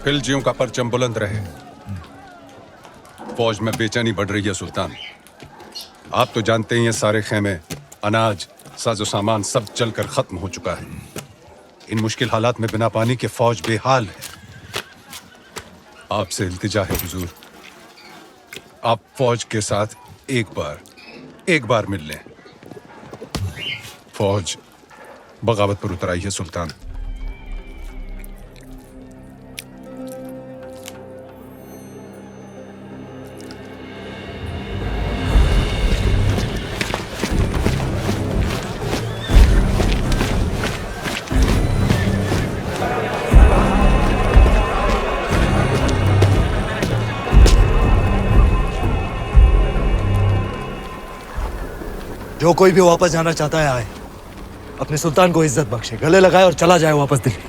खिलजियों का परचम बुलंद रहे। फौज में बेचैनी बढ़ रही है सुल्तान। आप तो जानते ही हैं सारे खेमे, अनाज, साजो सामान सब जलकर खत्म हो चुका है। इन मुश्किल हालात में बिना पानी के फौज बेहाल है। आपसे इल्तिजा है हुजूर, आप फौज के साथ एक बार मिल लें। फौज बगावत पर उतर आई है सुल्तान। जो कोई भी वापस जाना चाहता है आए, अपने सुल्तान को इज्जत बख्शे, गले लगाए और चला जाए वापस दिल्ली।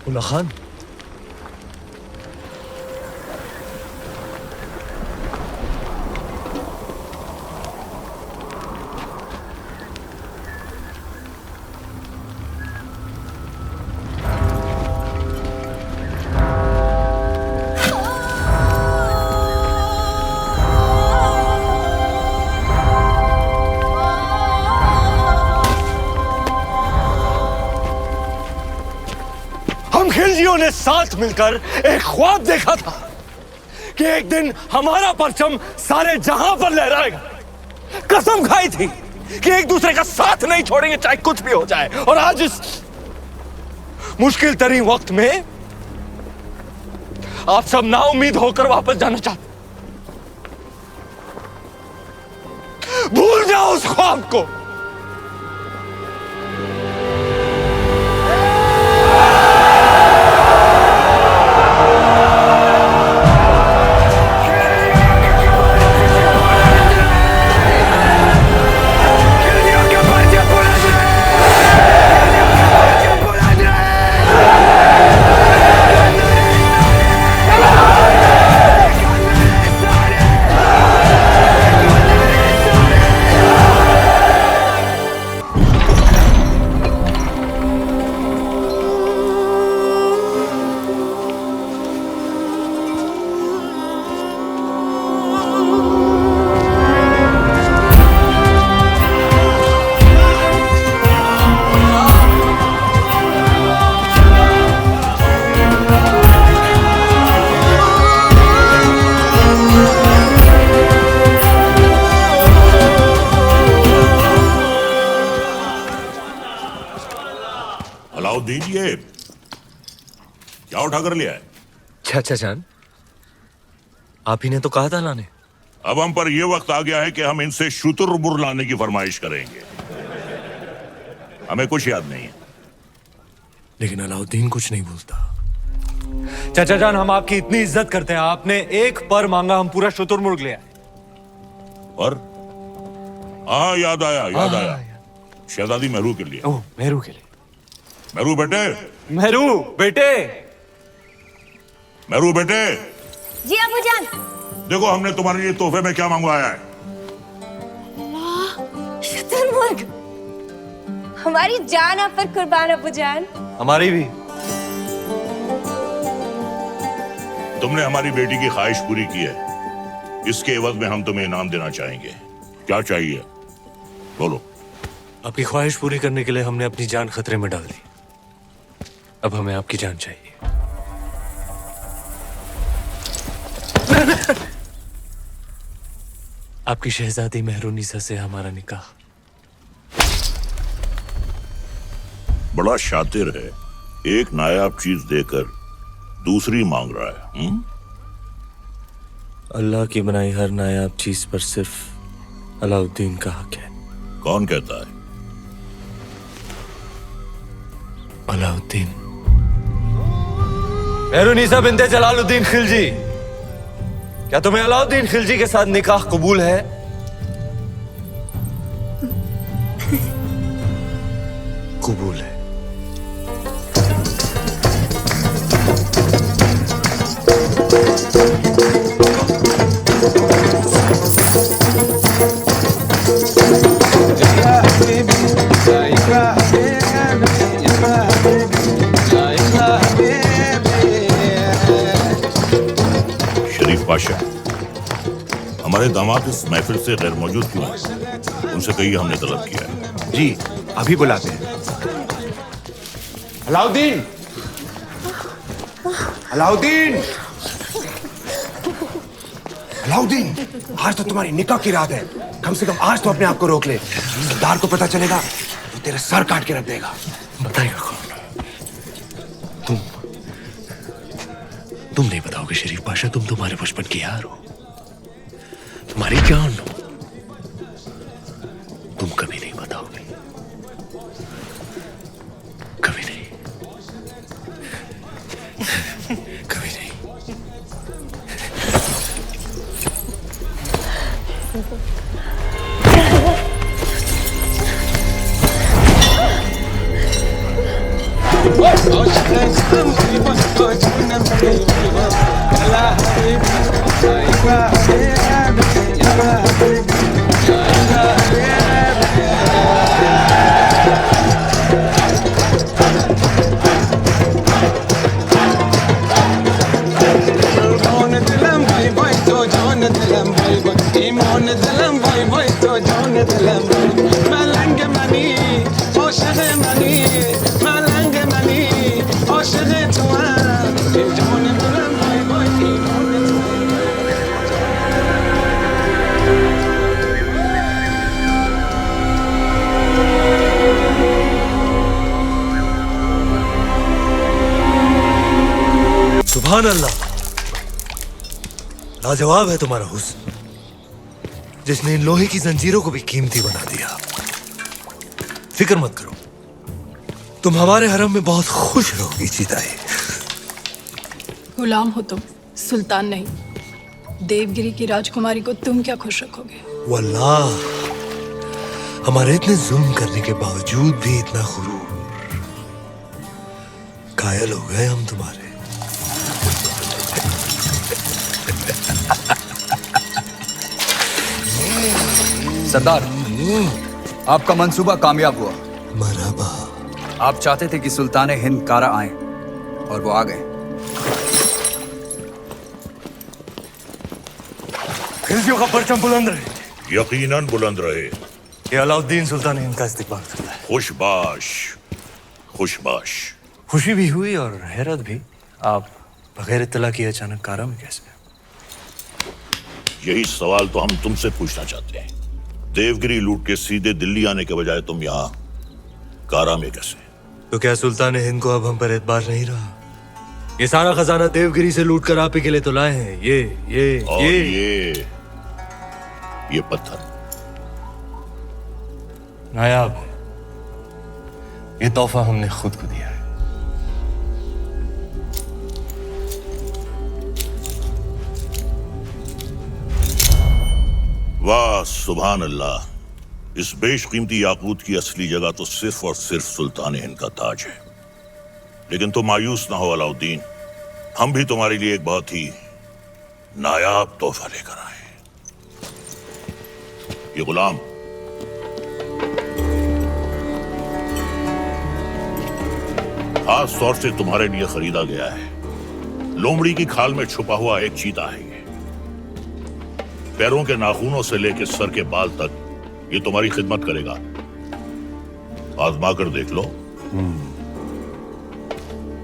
उल्ला खान, खिलजियों ने साथ मिलकर एक ख्वाब देखा था कि एक दिन हमारा परचम सारे जहां पर लहराएगा। कसम खाई थी कि एक दूसरे का साथ नहीं छोड़ेंगे चाहे कुछ भी हो जाए। और आज इस मुश्किल तरीन वक्त में आप सब नाउम्मीद होकर वापस जाना चाहते। भूल जाओ उस ख्वाब को। अलाउद्दीन, ये क्या उठा कर लिया है? चाचा जान, आप ही ने तो कहा था लाने। अब हम पर यह वक्त आ गया है कि हम इनसे शुतुरमुर्ग लाने की फरमाइश करेंगे। हमें कुछ याद नहीं है। लेकिन अलाउद्दीन कुछ नहीं भूलता। चाचा जान, हम आपकी इतनी इज्जत करते हैं, आपने एक पर मांगा, हम पूरा शुतुरमुर्ग ले आए। और हाँ, याद आया। शहजादी मेहरू के लिए। ओह, मेहरू के लिए। मेहरू बेटे। मेहरू बेटे। जी अबूजान। देखो, हमने तुम्हारे लिए तोहफे में क्या मंगवाया है। शुतुरमुर्ग। हमारी जान आप पर कुर्बान अबूजान। हमारी भी। तुमने हमारी बेटी की ख्वाहिश पूरी की है। इसके एवज में हम तुम्हें इनाम देना चाहेंगे। क्या चाहिए, बोलो। आपकी ख्वाहिश पूरी करने के लिए हमने अपनी जान खतरे में डाल दी। अब हमें आपकी जान चाहिए। आपकी शहजादी मेहरुनिसा से हमारा निकाह। बड़ा शातिर है, एक नायाब चीज देकर दूसरी मांग रहा है। अल्लाह की बनाई हर नायाब चीज पर सिर्फ अलाउद्दीन का हक है। कौन कहता है? अलाउद्दीन। मेहरुनिसा बिन्ते जलालुद्दीन खिलजी, क्या तुम्हें अलाउद्दीन खिलजी के साथ निकाह कबूल है? कबूल है। बादशाह, हमारे दामाद इस महफिल से गैर मौजूद क्यों हैं? उनसे कहिए हमने तलब किया है। जी अभी बुलाते हैं। अलाउद्दीन, अलाउद्दीन, अलाउद्दीन, आज तो तुम्हारी निकाह की रात है। कम से कम आज तो अपने आप को रोक ले। सरदार को पता चलेगा तो तेरा सर काट के रख देगा। बताइएगा कौन? तुम नहीं बताओगे शरीफ पाशा? तुम तुम्हारे बचपन के यार हो, तुम्हारी जान हो। तुम कभी नहीं बताओगे, कभी नहीं, कभी नहीं। सुभान अल्लाह, लाजवाब है तुम्हारा हुस्न, जिसने इन लोहे की जंजीरों को भी कीमती बना दिया। फिक्र मत करो, तुम हमारे हरम में बहुत खुश रहोगी जीताए। गुलाम हो तुम, सुल्तान नहीं। देवगिरी की राजकुमारी को तुम क्या खुश रखोगे? वल्लाह, हमारे इतने जुल्म करने के बावजूद भी इतना गुरूर, कायल हो गए हम तुम्हारे। सरदार, आपका मंसूबा कामयाब हुआ। मरहबा। आप चाहते थे कि सुल्तान हिंद कारा आए और वो आ गए। खिलजियों का परचम बुलंद रहे। यकीनन बुलंद रहे। ये अलाउद्दीन सुल्तान हिंद का इस्तिकबाल करता है। खुशबाश, खुशबाश। खुशी भी हुई और हैरत भी। आप बगैर इत्तला किए अचानक कारा में कैसे? यही सवाल तो हम तुमसे पूछना चाहते हैं। देवगिरी लूट के सीधे दिल्ली आने के बजाय तुम यहाँ कारा में कैसे? तो क्या सुल्तान हिंद को अब हम पर एतबार नहीं रहा? ये सारा खजाना देवगिरी से लूट कर आप ही के लिए तो लाए हैं। ये पत्थर नायाब है। ये तोहफा हमने खुद को दिया है। वाह सुभान अल्लाह, इस बेशकीमती याकूत की असली जगह तो सिर्फ और सिर्फ सुल्तान हिंद का ताज है। लेकिन तुम मायूस ना हो अलाउद्दीन, हम भी तुम्हारे लिए एक बहुत ही नायाब तोहफा लेकर आए। ये गुलाम खास तौर से तुम्हारे लिए खरीदा गया है। लोमड़ी की खाल में छुपा हुआ एक चीता है। ये पैरों के नाखूनों से लेकर सर के बाल तक ये तुम्हारी खिदमत करेगा। आजमा कर देख लो।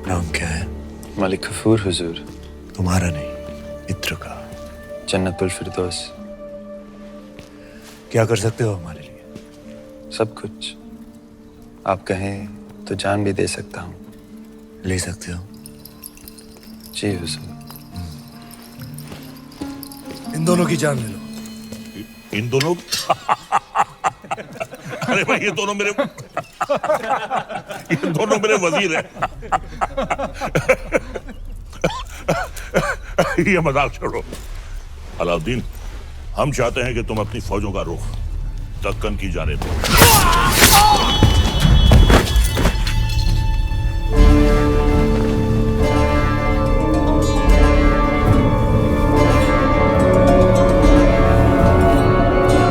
नाम क्या है? मलिक गफूर हुजूर। तुम्हारा नहीं, मित्र का। जन्नतुल फिरदौस। क्या कर सकते हो हमारे लिए? सब कुछ। आप कहें तो जान भी दे सकता हूँ। ले सकते हो? जी हुजूर। इन दोनों की जान ले लो। इन दोनों? अरे भाई, ये दोनों मेरे वजीर हैं। ये मजाक छोड़ो अलाउद्दीन, हम चाहते हैं कि तुम अपनी फौजों का रुख दक्कन की जानिब दो।